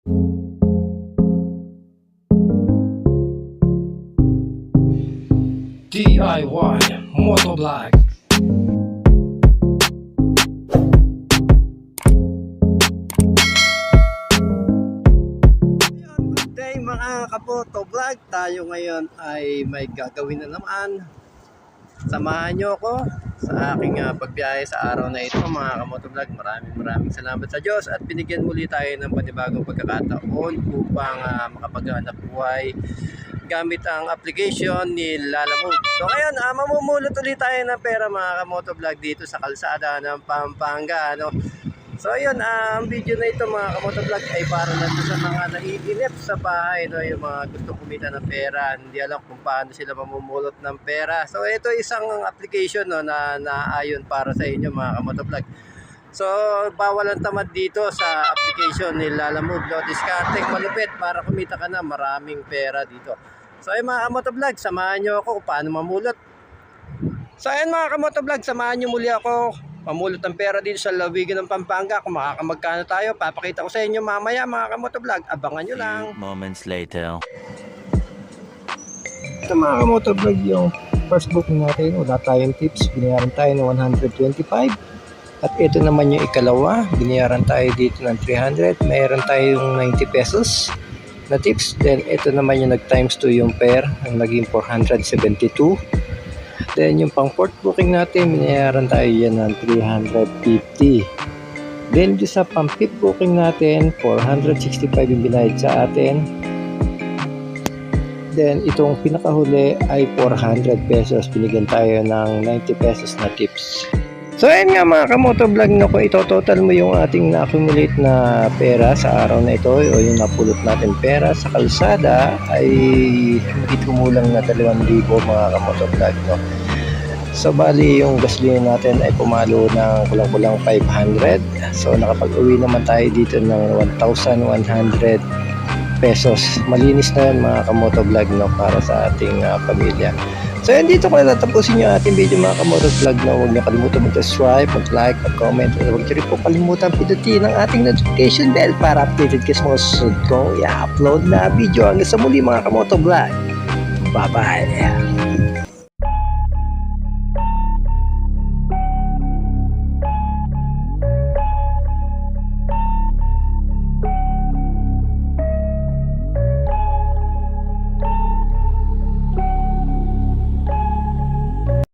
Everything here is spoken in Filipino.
DIY Motovlog. Good day mga kamotovlog. Tayo ngayon ay may gagawin na naman. Samahan nyo ako sa aking pagbiyahe sa araw na ito mga kamotovlog. Maraming salamat sa Diyos at binigyan muli tayo ng panibagong pagkakataon upang makapaghanap buhay gamit ang application ni Lalamove. So ngayon, mamumulot ulit tayo ng pera mga kamotovlog dito sa kalsada ng Pampanga. So ayun, ang video na ito mga kamotovlog ay para na sa mga naiinip sa bahay, yung mga gusto kumita ng pera, hindi alam kung paano sila mamumulot ng pera. So ito isang application na naayon para sa inyo mga kamotovlog. So bawal ang tamad dito sa application ni Lalamove. Discarding malupit para kumita ka na maraming pera dito. So ayun mga kamotovlog, samahan nyo ako kung paano mamulot. So ayun mga kamotovlog, samahan nyo muli ako mamulot ng pera dito sa lalawigan ng Pampanga. Kung makakamagkano tayo, papakita ko sa inyo mamaya mga kamotovlog. Abangan nyo lang. Moments later. Ito mga kamotovlog, yung first booking natin, wala tayong tips, binayaran tayo ng 125. At ito naman yung ikalawa, binayaran tayo dito ng 300, mayroon tayong 90 pesos na tips. Then ito naman yung nag times 2 yung pair, ang naging 472. Then yung pang fourth booking natin, binayaran tayo yan ng 350. Then yung sa pang fifth booking natin, 465 yung binayad sa atin. Then itong pinakahuli ay 400 pesos, binigyan tayo ng 90 pesos na tips. So ayun nga mga kamotovlog, kung ito-total mo yung ating na-accumulate na pera sa araw na ito o yung napulot natin pera sa kalsada ay hindi kumulang na 2,000 mga kamotovlog. So bali yung gasolina natin ay pumalo ng kulang-kulang 500. So nakapag-uwi naman tayo dito ng 1,100 pesos. Malinis na yan mga kamotovlog para sa ating pamilya. So yan, dito ko na tatapusin yung ating video mga kamotovlog. Huwag niyo kalimutan mag-subscribe, mag-like, mag-comment. At huwag niyo rin po kalimutan pindutin ang ating notification bell para updated kayo sa mga susunod kong i-upload na video. Hanggang sa muli mga kamotovlog. Bye-bye.